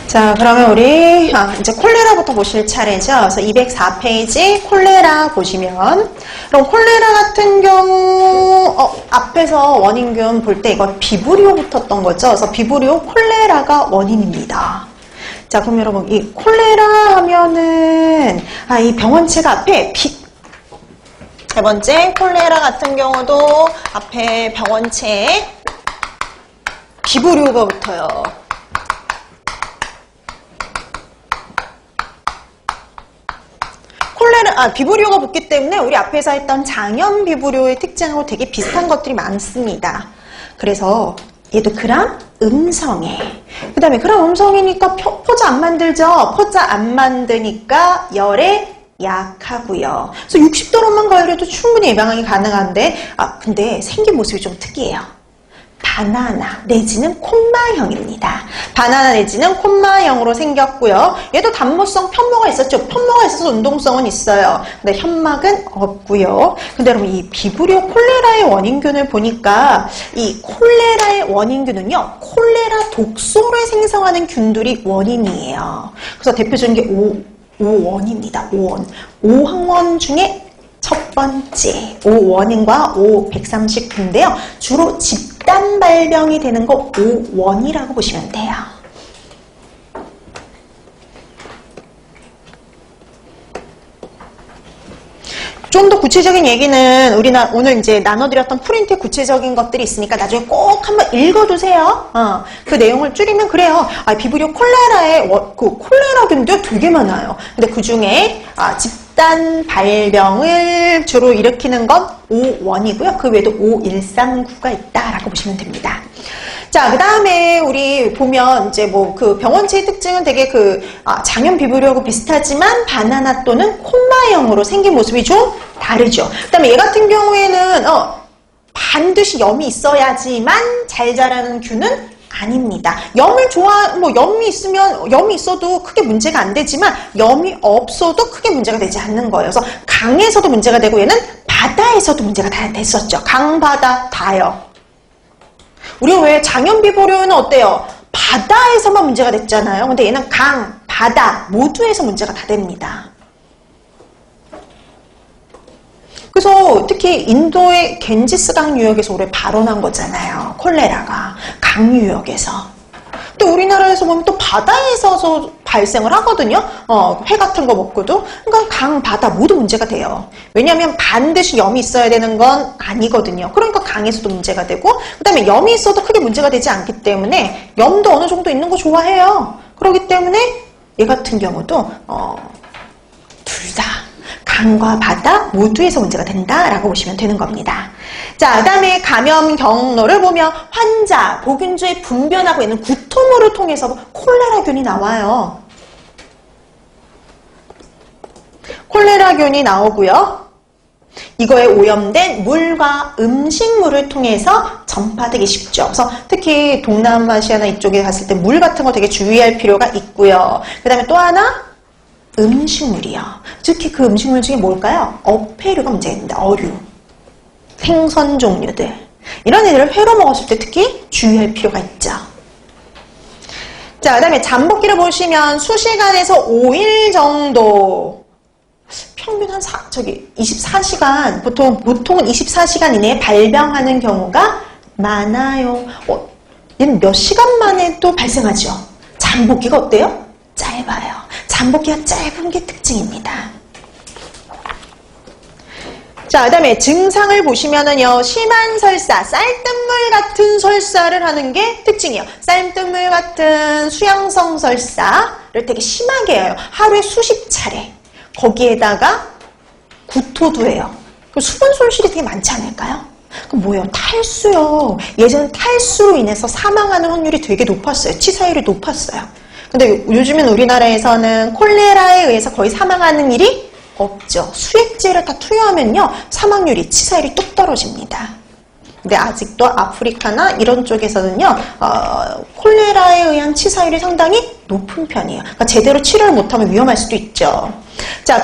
자, 그러면 우리 이제 콜레라부터 보실 차례죠. 그래서 204페이지 콜레라 보시면, 그럼 콜레라 같은 경우 앞에서 원인균 볼 때 이거 비브리오 붙었던 거죠. 그래서 비브리오 콜레라가 원인입니다. 자, 그럼 여러분 이 콜레라 하면은 이 병원체가 앞에 세 번째 콜레라 같은 경우도 앞에 병원체에 비브리오가 붙어요. 비브리오가 붙기 때문에 우리 앞에서 했던 장염 비브리오의 특징하고 되게 비슷한 것들이 많습니다. 그래서 얘도 그람 음성에, 그 다음에 그람 음성이니까 포자 안 만들죠. 포자 안 만드니까 열에 약하고요. 그래서 60도로만 가열해도 충분히 예방하기 가능한데, 근데 생긴 모습이 좀 특이해요. 바나나 내지는 콤마형입니다. 바나나 내지는 콤마형으로 생겼고요. 얘도 단모성 편모가 있었죠. 편모가 있어서 운동성은 있어요. 근데 현막은 없고요. 근데 여러분 이 비브리오 콜레라의 원인균을 보니까 이 콜레라의 원인균은요. 콜레라 독소를 생성하는 균들이 원인이에요. 그래서 대표적인 게 O1입니다. O1. O항원 중에 첫 번째 O1인과 O139인데요. 주로 집단 발병이 되는 거 O1이라고 보시면 돼요. 좀 더 구체적인 얘기는 우리나 오늘 이제 나눠드렸던 프린트에 구체적인 것들이 있으니까 나중에 꼭 한번 읽어두세요. 그 내용을 줄이면 그래요. 비브리오 콜레라의 콜레라균도 되게 많아요. 근데 그 중에 집단 발병을 주로 일으키는 건 O1이고요. 그 외에도 O139가 있다라고 보시면 됩니다. 자, 그 다음에 우리 보면 이제 그 병원체의 특징은 되게 장염 비브리오하고 비슷하지만 바나나 또는 콤마형으로 생긴 모습이 좀 다르죠. 그 다음에 얘 같은 경우에는 반드시 염이 있어야지만 잘 자라는 균은 아닙니다. 염이 있어도 크게 문제가 안 되지만 염이 없어도 크게 문제가 되지 않는 거예요. 그래서 강에서도 문제가 되고 얘는 바다에서도 문제가 다 됐었죠. 강, 바다 다요. 우리가 왜 장염 비브리오는 어때요? 바다에서만 문제가 됐잖아요. 근데 얘는 강, 바다 모두에서 문제가 다 됩니다. 그래서 특히 인도의 겐지스강 유역에서 올해 발원한 거잖아요. 콜레라가 강 유역에서. 근데 우리나라에서 보면 또 바다에서 발생을 하거든요. 회 같은 거 먹고도. 그러니까 강, 바다 모두 문제가 돼요. 왜냐하면 반드시 염이 있어야 되는 건 아니거든요. 그러니까 강에서도 문제가 되고, 그 다음에 염이 있어도 크게 문제가 되지 않기 때문에 염도 어느 정도 있는 거 좋아해요. 그렇기 때문에 얘 같은 경우도 둘 다 강과 바다 모두에서 문제가 된다라고 보시면 되는 겁니다. 자, 그 다음에 감염 경로를 보면 환자, 보균주에 분변하고 있는 구토물을 통해서 콜레라균이 나와요. 콜레라균이 나오고요. 이거에 오염된 물과 음식물을 통해서 전파되기 쉽죠. 그래서 특히 동남아시아나 이쪽에 갔을 때 물 같은 거 되게 주의할 필요가 있고요. 그 다음에 또 하나 음식물이요. 특히 그 음식물 중에 뭘까요? 어패류가 문제가 있습니다. 어류, 생선 종류들. 이런 애들을 회로 먹었을 때 특히 주의할 필요가 있죠. 자, 그 다음에 잠복기를 보시면 수시간에서 5일 정도, 평균 한 24시간, 보통은 24시간 이내에 발병하는 경우가 많아요. 얘는 몇 시간 만에 또 발생하죠. 잠복기가 어때요? 짧아요. 잠복기가 짧은 게 특징입니다. 자, 그 다음에 증상을 보시면은요, 심한 설사, 쌀뜨물 같은 설사를 하는 게 특징이에요. 쌀뜨물 같은 수양성 설사를 되게 심하게 해요. 하루에 수십 차례. 거기에다가 구토도 해요. 수분 손실이 되게 많지 않을까요? 그럼 뭐예요? 탈수요. 예전 탈수로 인해서 사망하는 확률이 되게 높았어요. 치사율이 높았어요. 근데 요즘엔 우리나라에서는 콜레라에 의해서 거의 사망하는 일이 없죠. 수액제를 다 투여하면요, 사망률이, 치사율이 뚝 떨어집니다. 근데 아직도 아프리카나 이런 쪽에서는요, 콜레라에 의한 치사율이 상당히 높은 편이에요. 그러니까 제대로 치료를 못하면 위험할 수도 있죠. 자,